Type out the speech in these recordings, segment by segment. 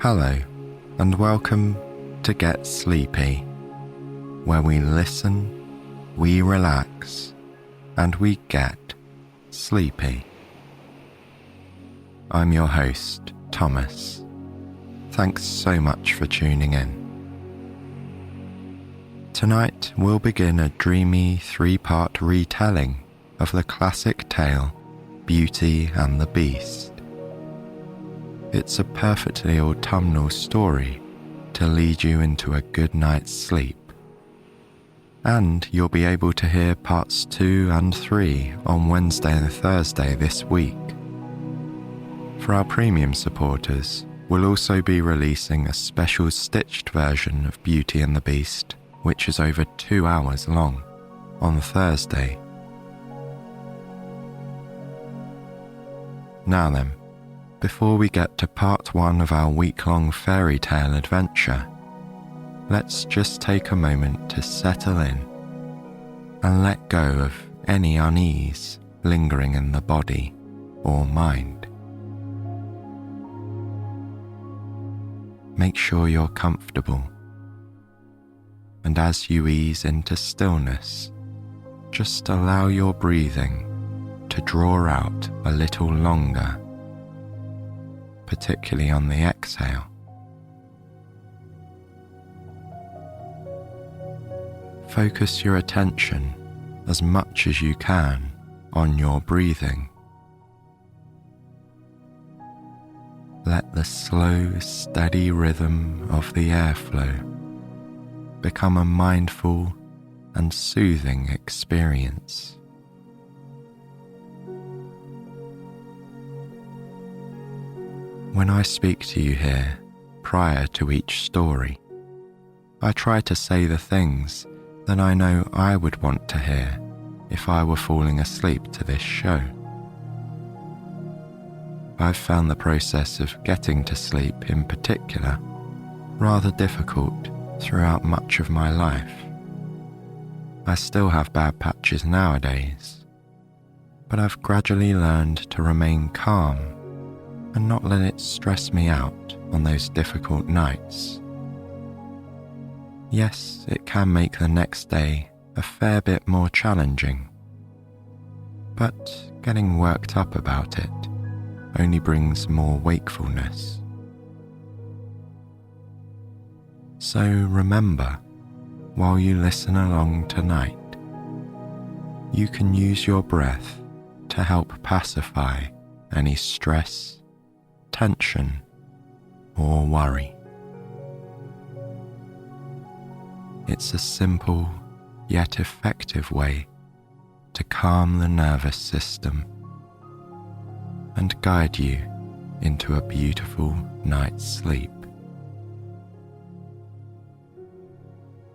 Hello, and welcome to Get Sleepy, where we listen, we relax, and we get sleepy. I'm your host, Thomas. Thanks so much for tuning in. Tonight we'll begin a dreamy 3-part retelling of the classic tale, Beauty and the Beast. It's a perfectly autumnal story to lead you into a good night's sleep. And you'll be able to hear parts 2 and 3 on Wednesday and Thursday this week. For our premium supporters, we'll also be releasing a special stitched version of Beauty and the Beast, which is over 2 hours long, on Thursday. Now then, before we get to part 1 of our week-long fairy tale adventure, let's just take a moment to settle in and let go of any unease lingering in the body or mind. Make sure you're comfortable, and as you ease into stillness, just allow your breathing to draw out a little longer, particularly on the exhale. Focus your attention as much as you can on your breathing. Let the slow, steady rhythm of the airflow become a mindful and soothing experience. When I speak to you here, prior to each story, I try to say the things that I know I would want to hear if I were falling asleep to this show. I've found the process of getting to sleep in particular rather difficult throughout much of my life. I still have bad patches nowadays, but I've gradually learned to remain calm and not let it stress me out on those difficult nights. Yes, it can make the next day a fair bit more challenging, but getting worked up about it only brings more wakefulness. So remember, while you listen along tonight, you can use your breath to help pacify any stress, tension, or worry. It's a simple yet effective way to calm the nervous system and guide you into a beautiful night's sleep.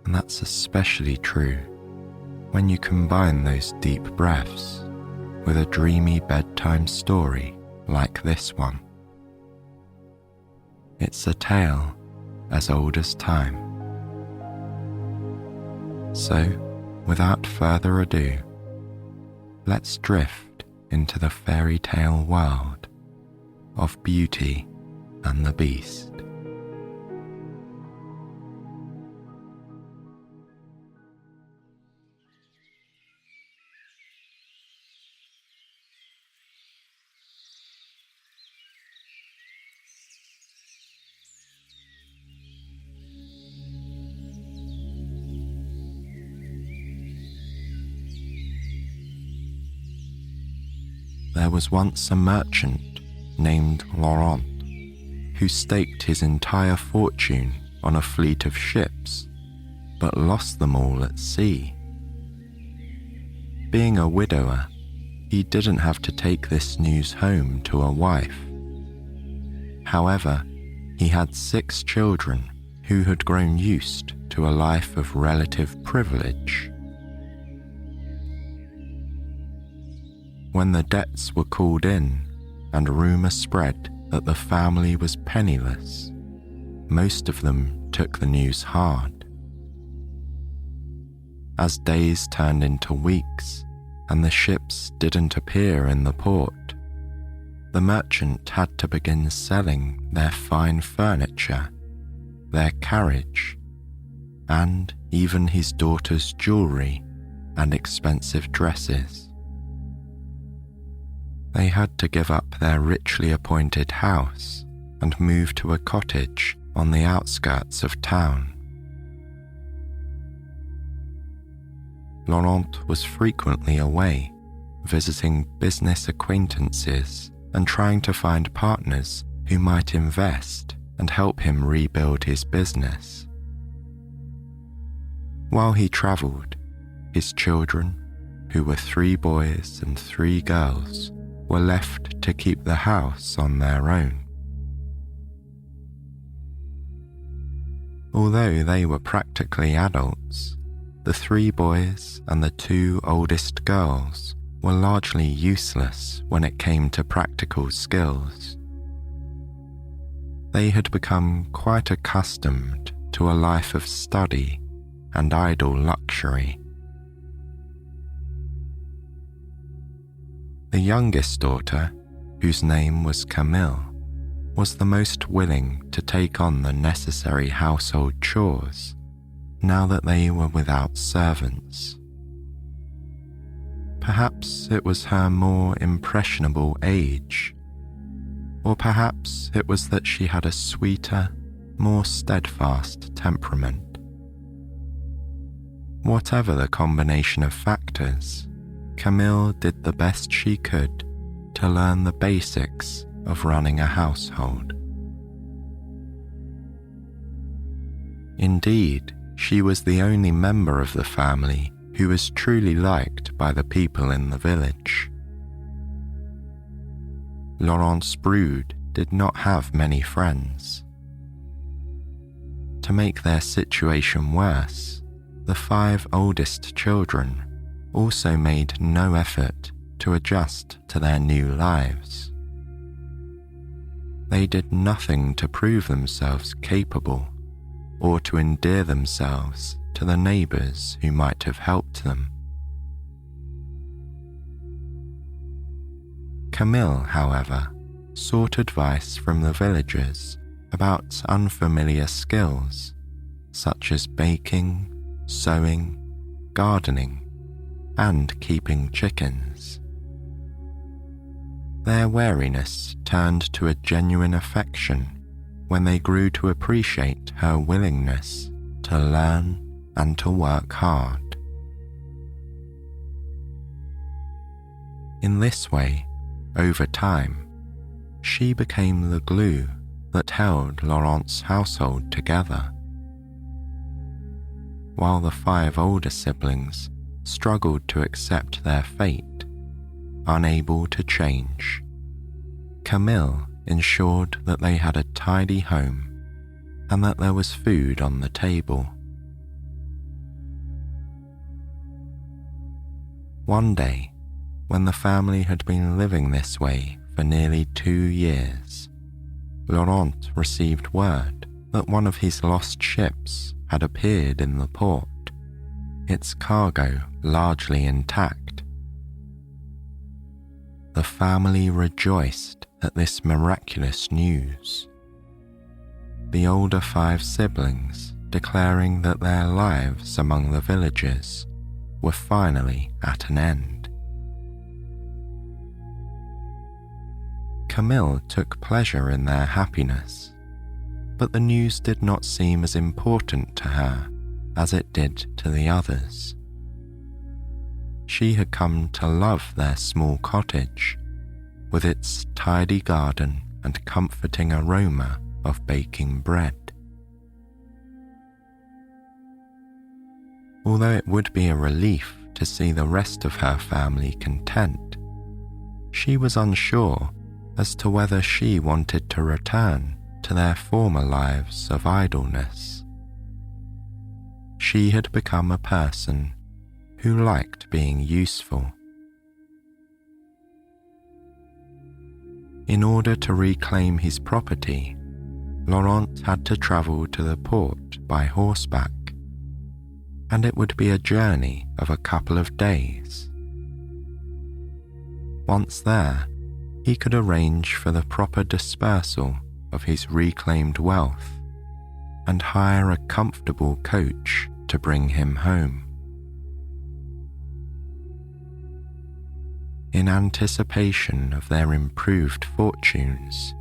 And that's especially true when you combine those deep breaths with a dreamy bedtime story like this one. It's a tale as old as time. So, without further ado, let's drift into the fairy tale world of Beauty and the Beast. There was once a merchant named Laurent who staked his entire fortune on a fleet of ships, but lost them all at sea. Being a widower, he didn't have to take this news home to a wife. However, he had 6 children who had grown used to a life of relative privilege. When the debts were called in and rumour spread that the family was penniless, most of them took the news hard. As days turned into weeks and the ships didn't appear in the port, the merchant had to begin selling their fine furniture, their carriage, and even his daughter's jewelry and expensive dresses. They had to give up their richly appointed house and move to a cottage on the outskirts of town. Laurent was frequently away, visiting business acquaintances and trying to find partners who might invest and help him rebuild his business. While he travelled, his children, who were 3 boys and 3 girls, were left to keep the house on their own. Although they were practically adults, the 3 boys and the 2 oldest girls were largely useless when it came to practical skills. They had become quite accustomed to a life of study and idle luxury. The youngest daughter, whose name was Camille, was the most willing to take on the necessary household chores now that they were without servants. Perhaps it was her more impressionable age, or perhaps it was that she had a sweeter, more steadfast temperament. Whatever the combination of factors, Camille did the best she could to learn the basics of running a household. Indeed, she was the only member of the family who was truly liked by the people in the village. Laurent's brood did not have many friends. To make their situation worse, the 5 oldest children also made no effort to adjust to their new lives. They did nothing to prove themselves capable or to endear themselves to the neighbours who might have helped them. Camille, however, sought advice from the villagers about unfamiliar skills such as baking, sewing, gardening, and keeping chickens. Their wariness turned to a genuine affection when they grew to appreciate her willingness to learn and to work hard. In this way, over time, she became the glue that held Laurent's household together. While the 5 older siblings struggled to accept their fate, unable to change, Camille ensured that they had a tidy home and that there was food on the table. One day, when the family had been living this way for nearly 2 years, Laurent received word that one of his lost ships had appeared in the port, its cargo largely intact. The family rejoiced at this miraculous news, the older 5 siblings declaring that their lives among the villagers were finally at an end. Camille took pleasure in their happiness, but the news did not seem as important to her as it did to the others. She had come to love their small cottage, with its tidy garden and comforting aroma of baking bread. Although it would be a relief to see the rest of her family content, she was unsure as to whether she wanted to return to their former lives of idleness. She had become a person who liked being useful. In order to reclaim his property, Laurent had to travel to the port by horseback, and it would be a journey of a couple of days. Once there, he could arrange for the proper dispersal of his reclaimed wealth and hire a comfortable coach to bring him home. In anticipation of their improved fortunes,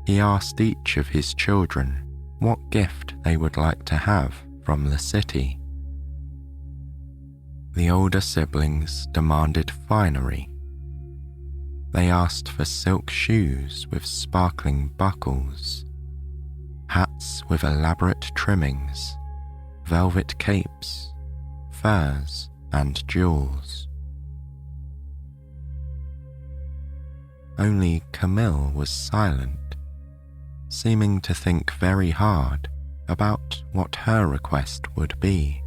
he asked each of his children what gift they would like to have from the city. The older siblings demanded finery. They asked for silk shoes with sparkling buckles, hats with elaborate trimmings, velvet capes, furs, and jewels. Only Camille was silent, seeming to think very hard about what her request would be.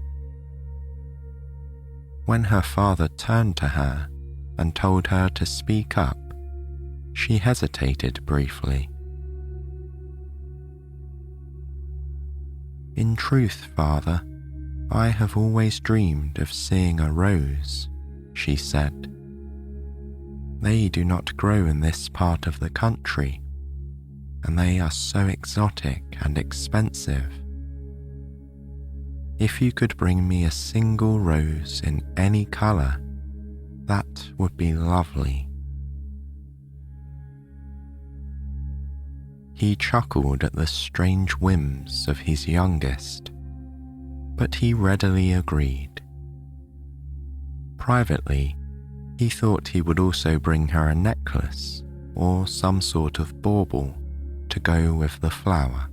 When her father turned to her and told her to speak up, she hesitated briefly. "In truth, father, I have always dreamed of seeing a rose," she said. "They do not grow in this part of the country, and they are so exotic and expensive. If you could bring me a single rose in any color, that would be lovely." He chuckled at the strange whims of his youngest, but he readily agreed. Privately, he thought he would also bring her a necklace or some sort of bauble to go with the flower.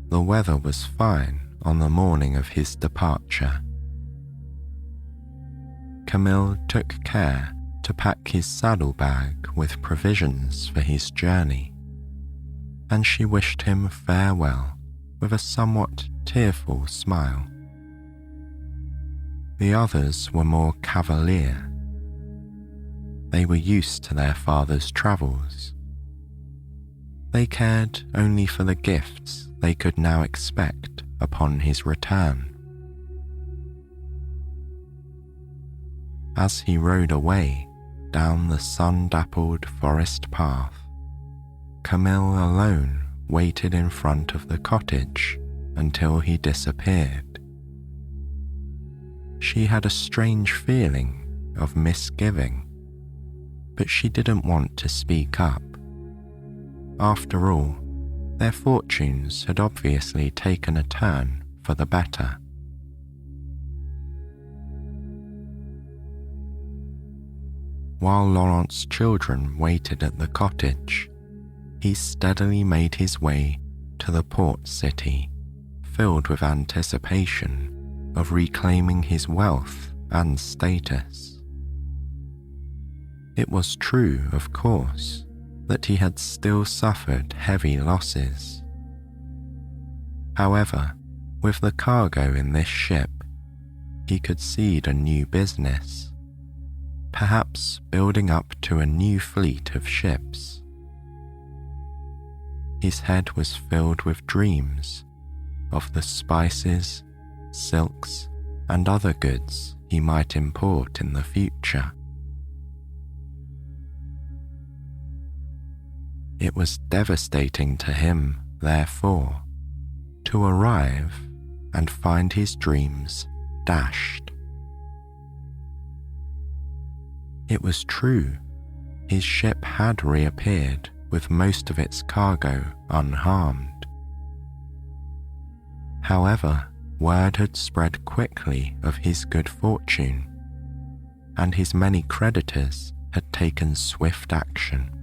The weather was fine on the morning of his departure. Camille took care to pack his saddlebag with provisions for his journey, and she wished him farewell with a somewhat tearful smile. The others were more cavalier. They were used to their father's travels. They cared only for the gifts they could now expect upon his return. As he rode away down the sun-dappled forest path, Camille alone waited in front of the cottage until he disappeared. She had a strange feeling of misgiving, but she didn't want to speak up. After all, their fortunes had obviously taken a turn for the better. While Laurent's children waited at the cottage, he steadily made his way to the port city, filled with anticipation of reclaiming his wealth and status. It was true, of course, that he had still suffered heavy losses. However, with the cargo in this ship, he could seed a new business, perhaps building up to a new fleet of ships. His head was filled with dreams of the spices, silks, and other goods he might import in the future. It was devastating to him, therefore, to arrive and find his dreams dashed. It was true, his ship had reappeared with most of its cargo unharmed. However, word had spread quickly of his good fortune, and his many creditors had taken swift action.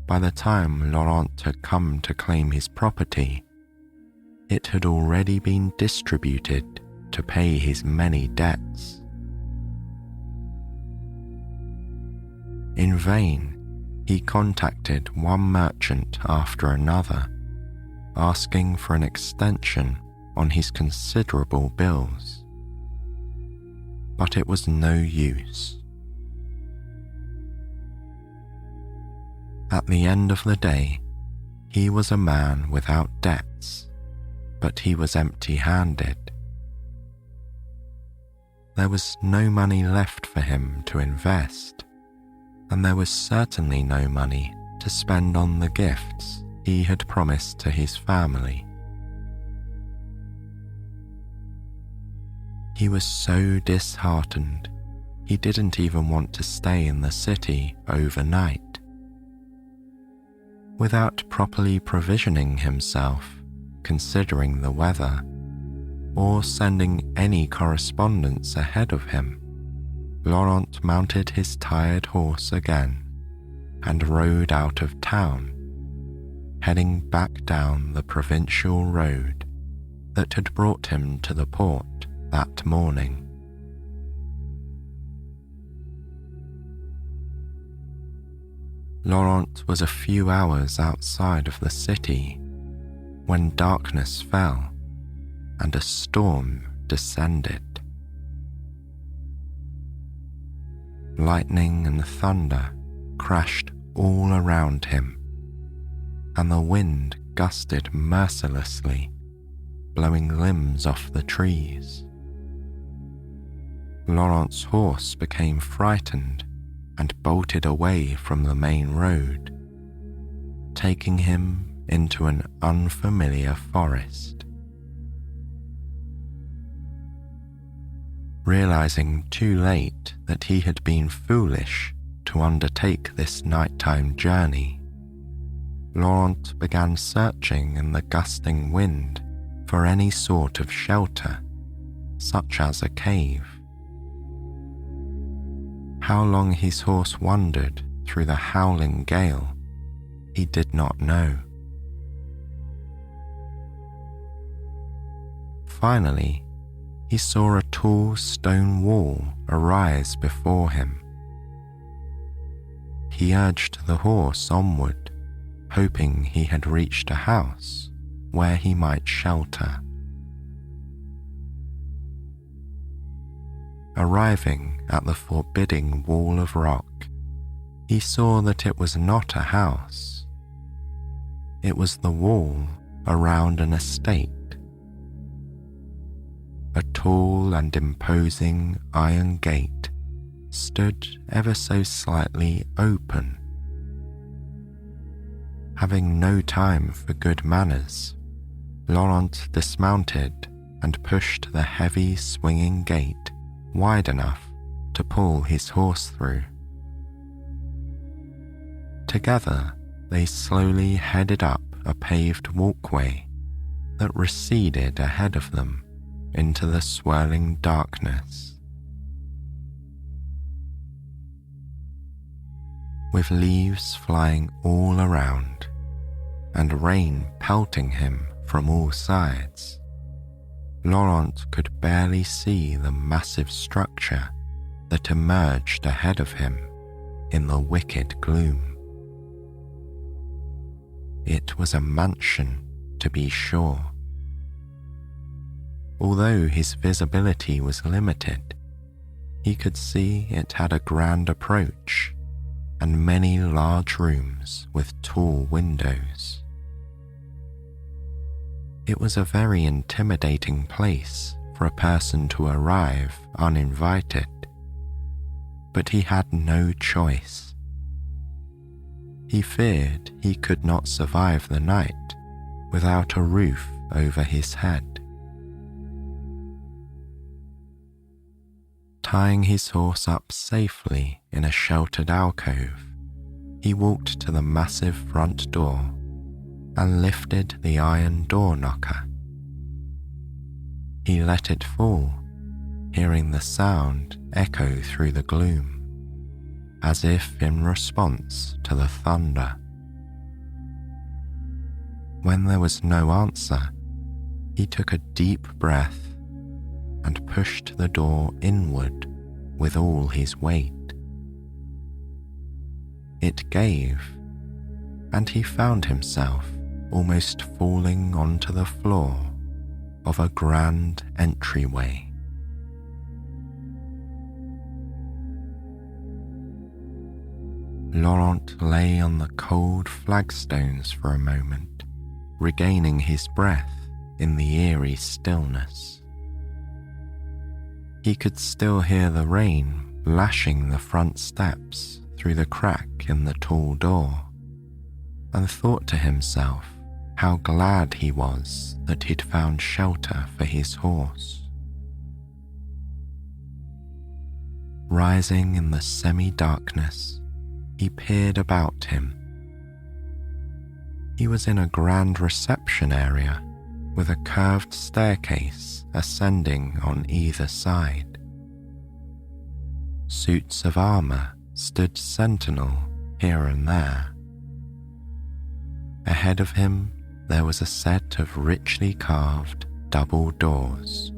By the time Laurent had come to claim his property, it had already been distributed to pay his many debts. In vain, he contacted one merchant after another, asking for an extension on his considerable bills. But it was no use. At the end of the day, he was a man without debts, but he was empty-handed. There was no money left for him to invest, and there was certainly no money to spend on the gifts he had promised to his family. He was so disheartened, he didn't even want to stay in the city overnight. Without properly provisioning himself, considering the weather, or sending any correspondence ahead of him, Laurent mounted his tired horse again and rode out of town, heading back down the provincial road that had brought him to the port that morning. Laurent was a few hours outside of the city when darkness fell and a storm descended. Lightning and thunder crashed all around him, and the wind gusted mercilessly, blowing limbs off the trees. Laurent's horse became frightened and bolted away from the main road, taking him into an unfamiliar forest. Realizing too late that he had been foolish to undertake this nighttime journey, Laurent began searching in the gusting wind for any sort of shelter, such as a cave. How long his horse wandered through the howling gale, he did not know. Finally, he saw a tall stone wall arise before him. He urged the horse onward, hoping he had reached a house where he might shelter. Arriving at the forbidding wall of rock, he saw that it was not a house. It was the wall around an estate. A tall and imposing iron gate stood ever so slightly open. Having no time for good manners, Laurent dismounted and pushed the heavy swinging gate wide enough to pull his horse through. Together, they slowly headed up a paved walkway that receded ahead of them into the swirling darkness. With leaves flying all around and rain pelting him from all sides, Laurent could barely see the massive structure that emerged ahead of him in the wicked gloom. It was a mansion, to be sure. Although his visibility was limited, he could see it had a grand approach and many large rooms with tall windows. It was a very intimidating place for a person to arrive uninvited, but he had no choice. He feared he could not survive the night without a roof over his head. Tying his horse up safely in a sheltered alcove, he walked to the massive front door and lifted the iron door knocker. He let it fall, hearing the sound echo through the gloom, as if in response to the thunder. When there was no answer, he took a deep breath and pushed the door inward with all his weight. It gave, and he found himself almost falling onto the floor of a grand entryway. Laurent lay on the cold flagstones for a moment, regaining his breath in the eerie stillness. He could still hear the rain lashing the front steps through the crack in the tall door, and thought to himself how glad he was that he'd found shelter for his horse. Rising in the semi-darkness, he peered about him. He was in a grand reception area with a curved staircase ascending on either side. Suits of armor stood sentinel here and there. Ahead of him, there was a set of richly carved double doors.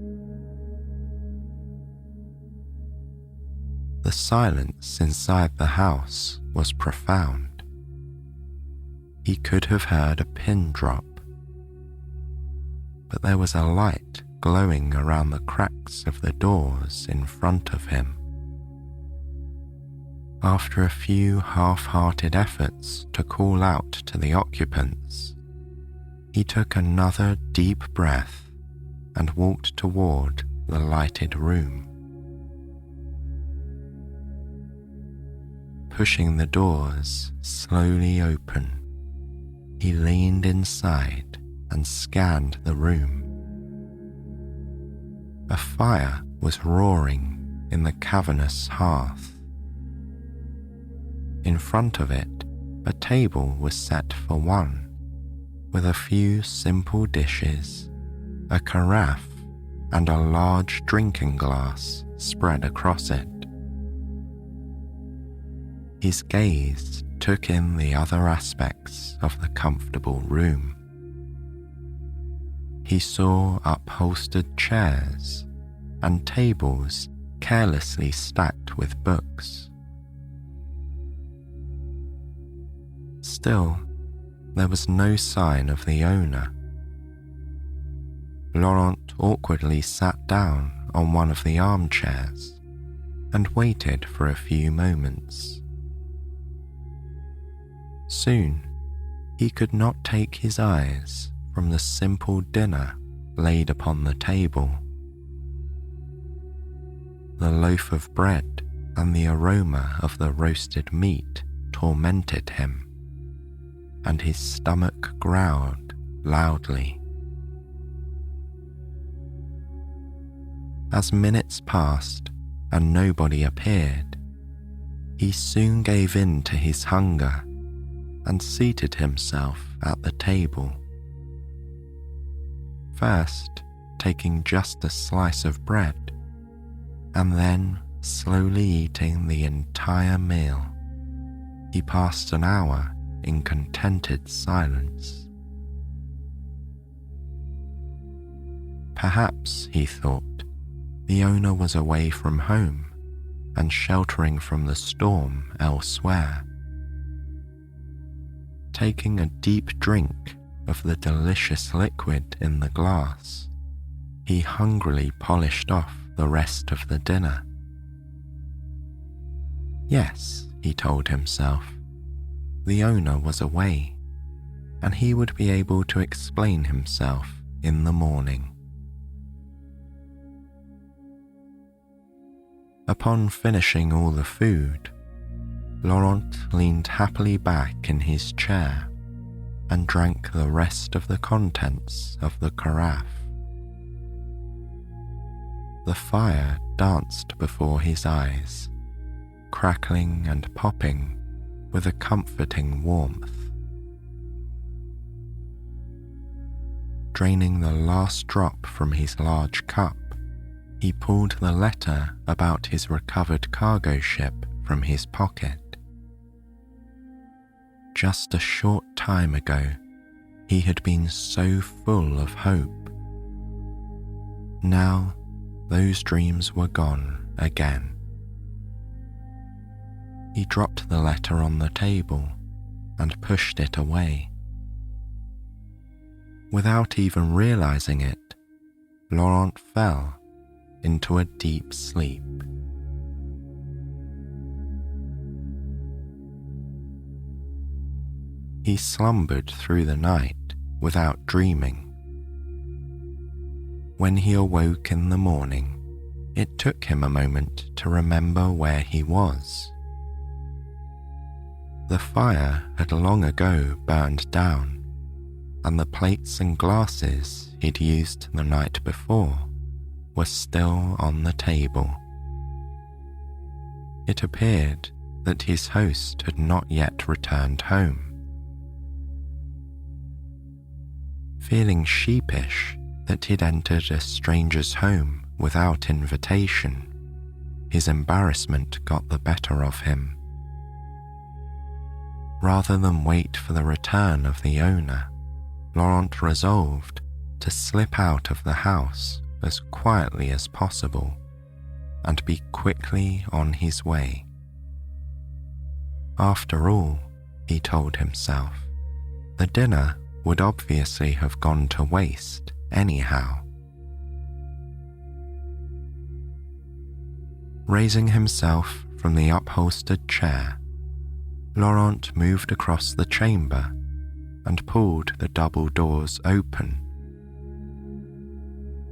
The silence inside the house was profound. He could have heard a pin drop, but there was a light glowing around the cracks of the doors in front of him. After a few half-hearted efforts to call out to the occupants, he took another deep breath and walked toward the lighted room. Pushing the doors slowly open, he leaned inside and scanned the room. A fire was roaring in the cavernous hearth. In front of it, a table was set for one, with a few simple dishes, a carafe, and a large drinking glass spread across it. His gaze took in the other aspects of the comfortable room. He saw upholstered chairs and tables carelessly stacked with books. Still, there was no sign of the owner. Laurent awkwardly sat down on one of the armchairs and waited for a few moments. Soon, he could not take his eyes from the simple dinner laid upon the table. The loaf of bread and the aroma of the roasted meat tormented him, and his stomach growled loudly. As minutes passed and nobody appeared, he soon gave in to his hunger and seated himself at the table. First, taking just a slice of bread, and then slowly eating the entire meal, he passed an hour in contented silence. Perhaps, he thought, the owner was away from home and sheltering from the storm elsewhere. Taking a deep drink of the delicious liquid in the glass, he hungrily polished off the rest of the dinner. Yes, he told himself, the owner was away, and he would be able to explain himself in the morning. Upon finishing all the food, Laurent leaned happily back in his chair and drank the rest of the contents of the carafe. The fire danced before his eyes, crackling and popping with a comforting warmth. Draining the last drop from his large cup, he pulled the letter about his recovered cargo ship from his pocket. Just a short time ago, he had been so full of hope. Now, those dreams were gone again. He dropped the letter on the table and pushed it away. Without even realizing it, Laurent fell into a deep sleep. He slumbered through the night without dreaming. When he awoke in the morning, It took him a moment to remember where he was. The fire had long ago burned down, and the plates and glasses he'd used the night before were still on the table. It appeared that his host had not yet returned home. Feeling sheepish that he'd entered a stranger's home without invitation, his embarrassment got the better of him. Rather than wait for the return of the owner, Laurent resolved to slip out of the house as quietly as possible and be quickly on his way. After all, he told himself, the dinner would obviously have gone to waste anyhow. Raising himself from the upholstered chair, Laurent moved across the chamber and pulled the double doors open.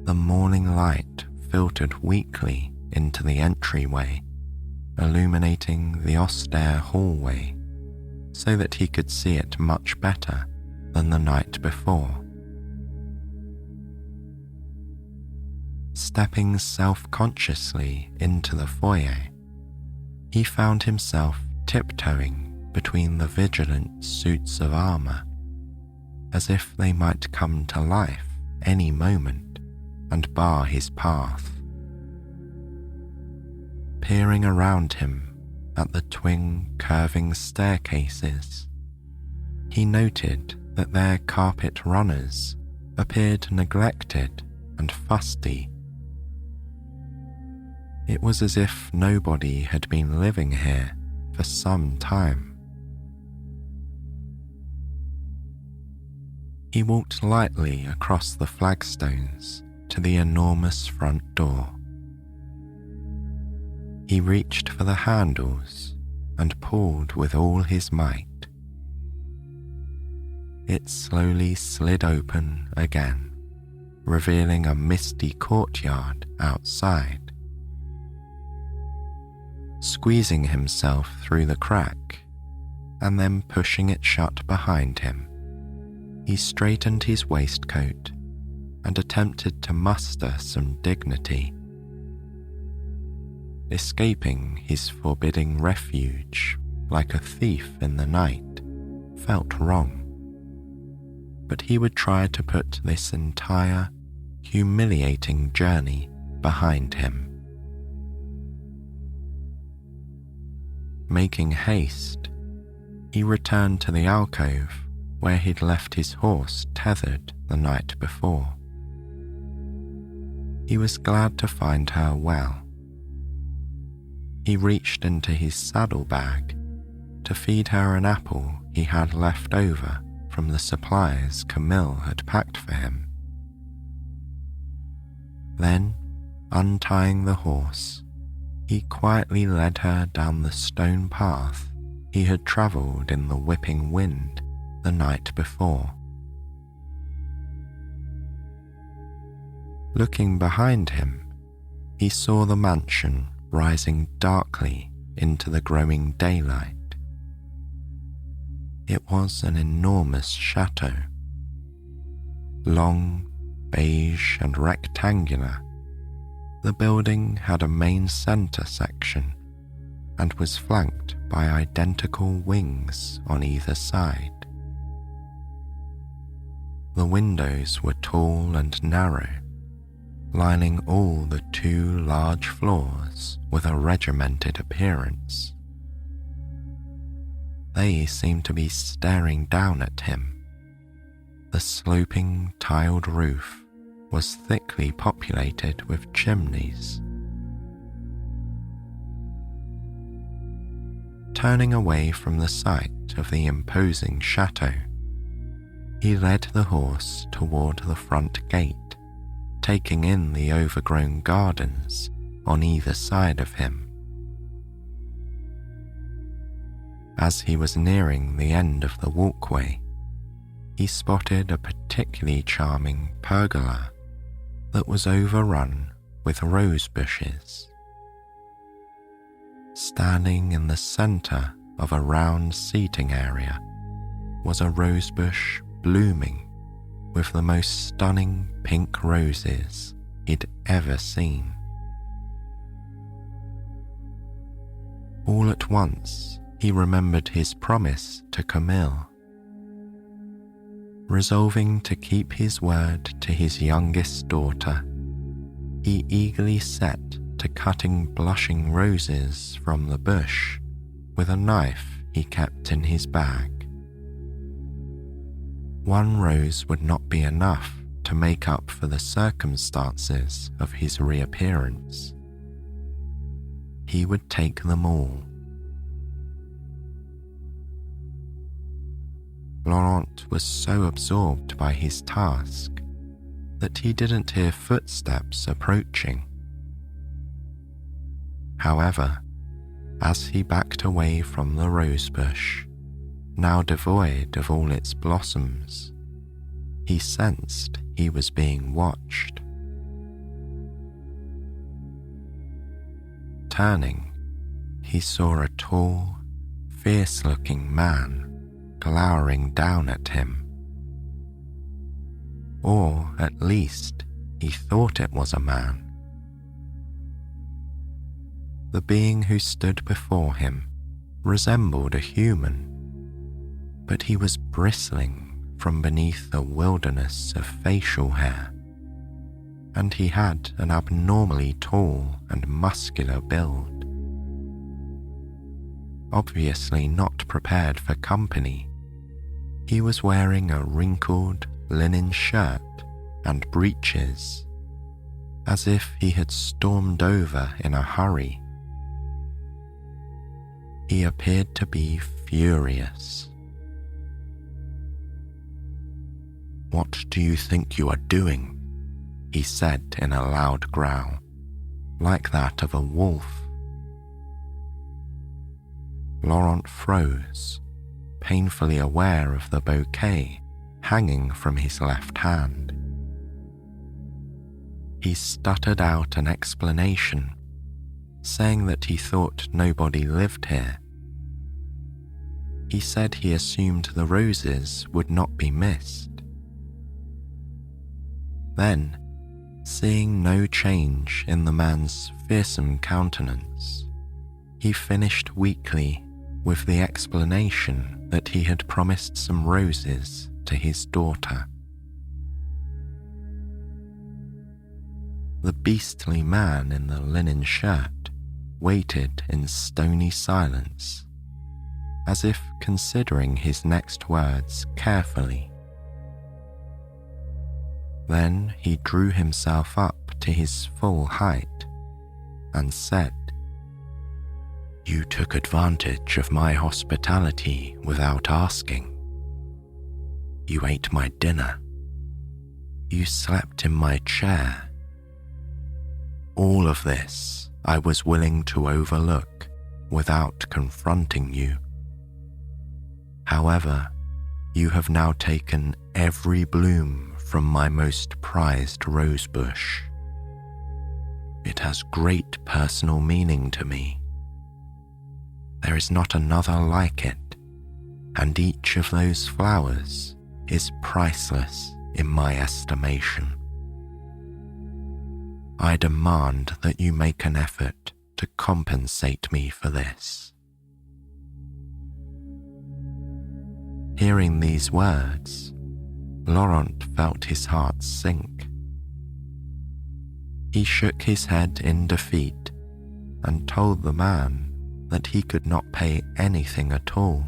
The morning light filtered weakly into the entryway, illuminating the austere hallway so that he could see it much better than the night before. Stepping self-consciously into the foyer, he found himself tiptoeing between the vigilant suits of armour, as if they might come to life any moment and bar his path. Peering around him at the twin curving staircases, he noted that their carpet runners appeared neglected and fusty. It was as if nobody had been living here for some time. He walked lightly across the flagstones to the enormous front door. He reached for the handles and pulled with all his might. It slowly slid open again, revealing a misty courtyard outside. Squeezing himself through the crack and then pushing it shut behind him, he straightened his waistcoat and attempted to muster some dignity. Escaping his forbidding refuge like a thief in the night felt wrong, but he would try to put this entire, humiliating journey behind him. Making haste, he returned to the alcove where he'd left his horse tethered the night before. He was glad to find her well. He reached into his saddlebag to feed her an apple he had left over from the supplies Camille had packed for him. Then, untying the horse, he quietly led her down the stone path he had travelled in the whipping wind the night before. Looking behind him, he saw the mansion rising darkly into the growing daylight. It was an enormous chateau. Long, beige and rectangular, the building had a main centre section and was flanked by identical wings on either side. The windows were tall and narrow, lining all the 2 large floors with a regimented appearance. They seemed to be staring down at him. The sloping tiled roof was thickly populated with chimneys. Turning away from the sight of the imposing chateau, he led the horse toward the front gate, taking in the overgrown gardens on either side of him. As he was nearing the end of the walkway, he spotted a particularly charming pergola that was overrun with rose bushes. Standing in the center of a round seating area was a rosebush blooming with the most stunning pink roses he'd ever seen. All at once, he remembered his promise to Camille. Resolving to keep his word to his youngest daughter, he eagerly set to cutting blushing roses from the bush with a knife he kept in his bag. One rose would not be enough to make up for the circumstances of his reappearance. He would take them all. Laurent was so absorbed by his task that he didn't hear footsteps approaching. However, as he backed away from the rosebush, now devoid of all its blossoms, he sensed he was being watched. Turning, he saw a tall, fierce-looking man glowering down at him. Or at least he thought it was a man. The being who stood before him resembled a human, but he was bristling from beneath a wilderness of facial hair, and he had an abnormally tall and muscular build. Obviously not prepared for company, he was wearing a wrinkled linen shirt and breeches, as if he had stormed over in a hurry. He appeared to be furious. "What do you think you are doing?" he said in a loud growl, like that of a wolf. Laurent froze, painfully aware of the bouquet hanging from his left hand. He stuttered out an explanation, saying that he thought nobody lived here. He said he assumed the roses would not be missed. Then, seeing no change in the man's fearsome countenance, he finished weakly with the explanation that he had promised some roses to his daughter. The beastly man in the linen shirt waited in stony silence, as if considering his next words carefully. Then he drew himself up to his full height and said, "You took advantage of my hospitality without asking. You ate my dinner. You slept in my chair. All of this I was willing to overlook without confronting you. However, you have now taken every bloom from my most prized rosebush. It has great personal meaning to me. There is not another like it, and each of those flowers is priceless in my estimation. I demand that you make an effort to compensate me for this." Hearing these words, Laurent felt his heart sink. He shook his head in defeat and told the man that he could not pay anything at all.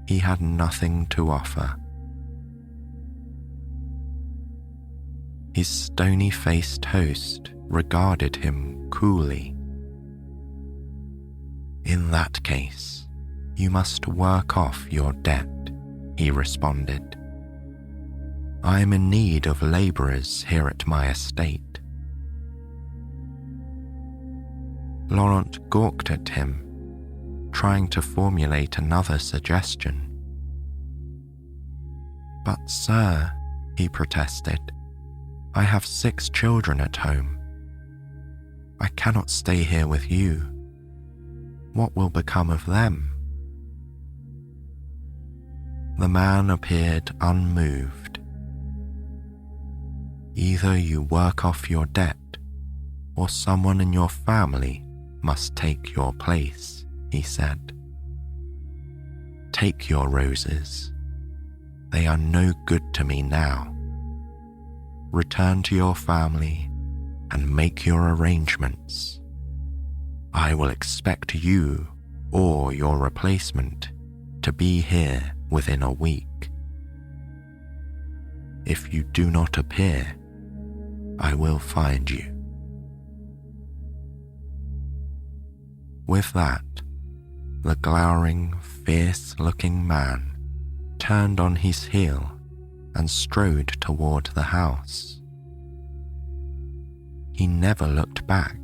He had nothing to offer. His stony-faced host regarded him coolly. "In that case, you must work off your debt," he responded. "I am in need of labourers here at my estate." Laurent gawked at him, trying to formulate another suggestion. "But sir," he protested, I have 6 children at home. I cannot stay here with you. What will become of them?" The man appeared unmoved. "Either you work off your debt, or someone in your family must take your place," he said. "Take your roses. They are no good to me now. Return to your family and make your arrangements. I will expect you or your replacement to be here within a week. If you do not appear, I will find you." With that, the glowering, fierce-looking man turned on his heel and strode toward the house. He never looked back,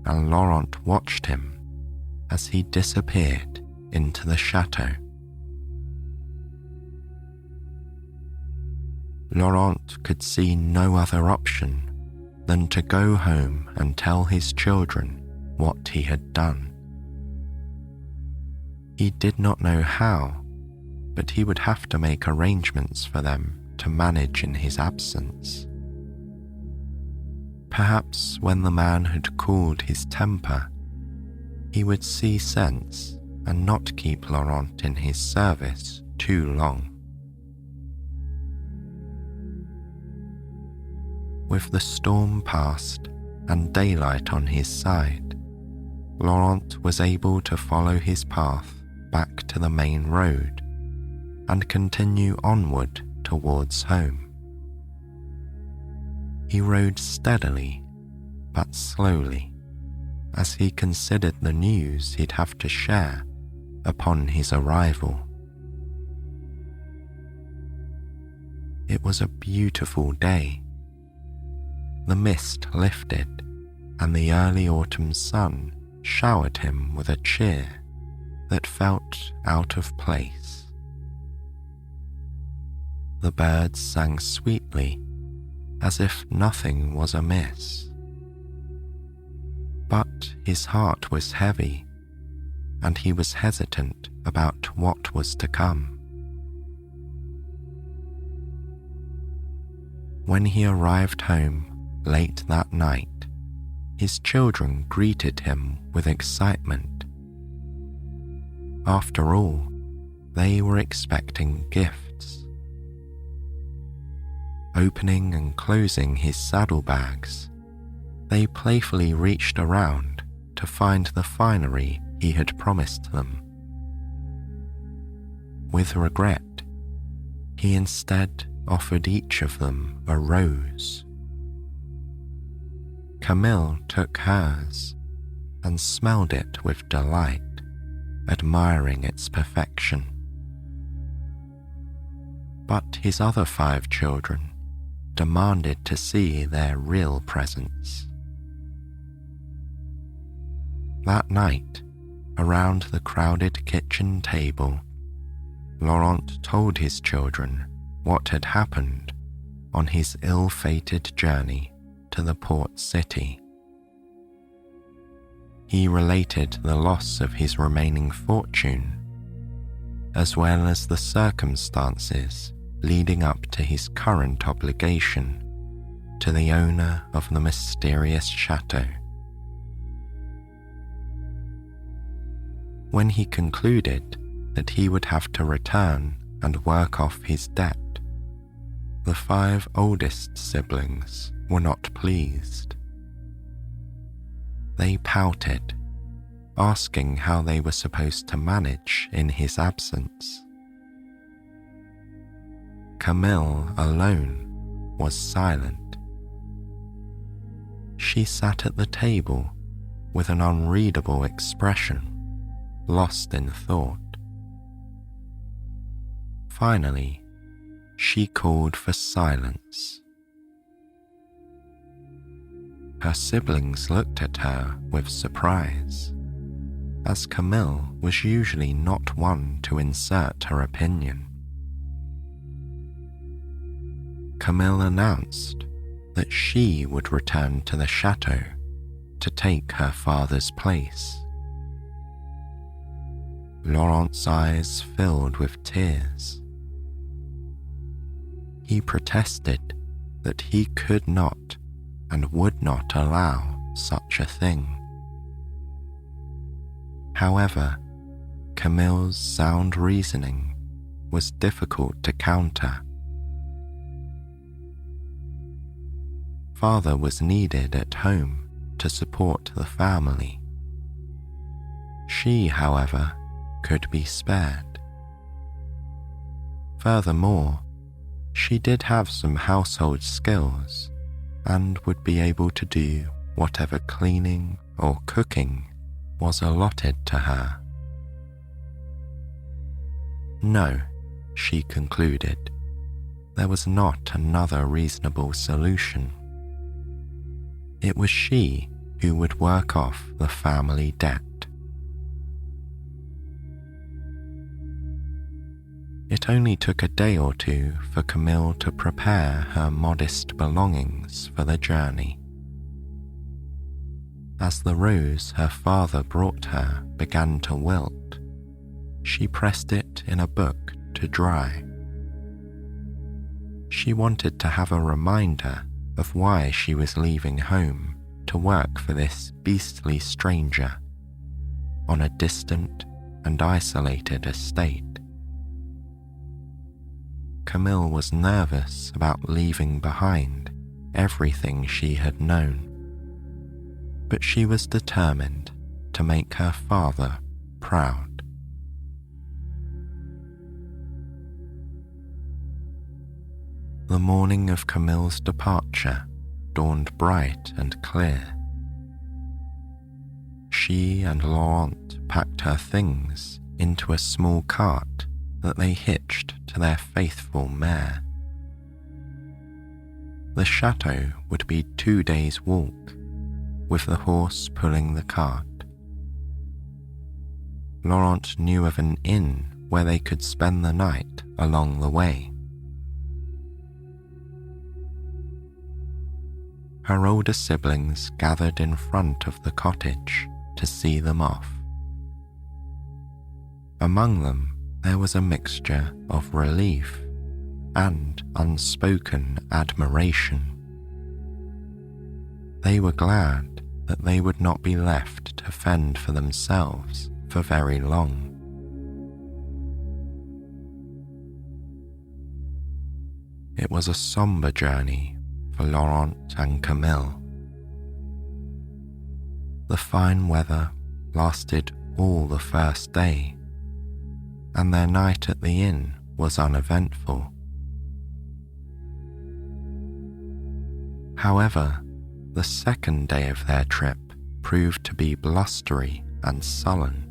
and Laurent watched him as he disappeared into the chateau. Laurent could see no other option than to go home and tell his children what he had done. He did not know how, but he would have to make arrangements for them to manage in his absence. Perhaps when the man had cooled his temper, he would see sense and not keep Laurent in his service too long. With the storm past and daylight on his side, Laurent was able to follow his path back to the main road and continue onward towards home. He rode steadily but slowly as he considered the news he'd have to share upon his arrival. It was a beautiful day. The mist lifted and the early autumn sun showered him with a cheer that felt out of place. The birds sang sweetly as if nothing was amiss. But his heart was heavy, and he was hesitant about what was to come. When he arrived home late that night, his children greeted him with excitement. After all, they were expecting gifts. Opening and closing his saddlebags, they playfully reached around to find the finery he had promised them. With regret, he instead offered each of them a rose. Camille took hers and smelled it with delight, admiring its perfection. But his other 5 children demanded to see their real presents. That night, around the crowded kitchen table, Laurent told his children what had happened on his ill-fated journey to the port city. He related the loss of his remaining fortune, as well as the circumstances leading up to his current obligation to the owner of the mysterious chateau. When he concluded that he would have to return and work off his debt, the 5 oldest siblings were not pleased. They pouted, asking how they were supposed to manage in his absence. Camille alone was silent. She sat at the table with an unreadable expression, lost in thought. Finally, she called for silence. Her siblings looked at her with surprise, as Camille was usually not one to insert her opinion. Camille announced that she would return to the chateau to take her father's place. Laurent's eyes filled with tears. He protested that he could not and would not allow such a thing. However, Camille's sound reasoning was difficult to counter. Father was needed at home to support the family. She, however, could be spared. Furthermore, she did have some household skills and would be able to do whatever cleaning or cooking was allotted to her. No, she concluded, there was not another reasonable solution. It was she who would work off the family debt. It only took a day or two for Camille to prepare her modest belongings for the journey. As the rose her father brought her began to wilt, she pressed it in a book to dry. She wanted to have a reminder of why she was leaving home to work for this beastly stranger on a distant and isolated estate. Camille was nervous about leaving behind everything she had known, but she was determined to make her father proud. The morning of Camille's departure dawned bright and clear. She and Laurent packed her things into a small cart that they hitched to their faithful mare. The chateau would be 2 days' walk, with the horse pulling the cart. Laurent knew of an inn where they could spend the night along the way. Her older siblings gathered in front of the cottage to see them off. Among them, there was a mixture of relief and unspoken admiration. They were glad that they would not be left to fend for themselves for very long. It was a somber journey for Laurent and Camille. The fine weather lasted all the first day, and their night at the inn was uneventful. However, the second day of their trip proved to be blustery and sullen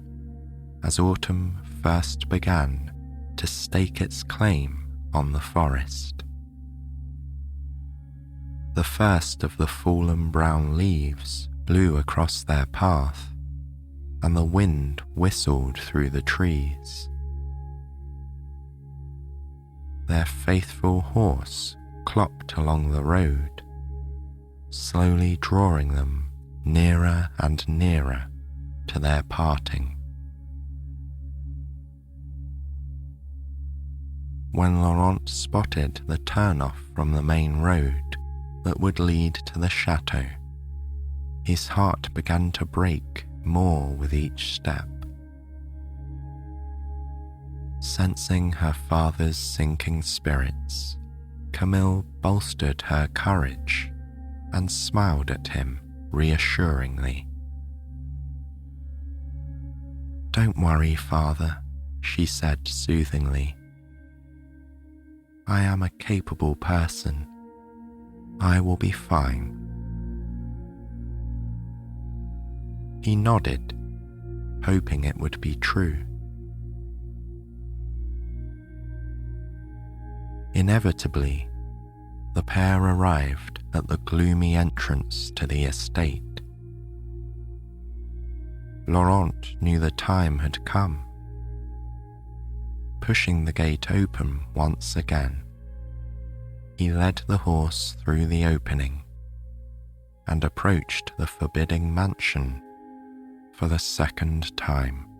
as autumn first began to stake its claim on the forest. The first of the fallen brown leaves blew across their path, and the wind whistled through the trees. Their faithful horse clopped along the road, slowly drawing them nearer and nearer to their parting. When Laurent spotted the turnoff from the main road that would lead to the chateau, his heart began to break more with each step. Sensing her father's sinking spirits, Camille bolstered her courage and smiled at him reassuringly. "Don't worry, father," she said soothingly. "I am a capable person. I will be fine." He nodded, hoping it would be true. Inevitably, the pair arrived at the gloomy entrance to the estate. Laurent knew the time had come. Pushing the gate open once again, he led the horse through the opening and approached the forbidding mansion for the second time.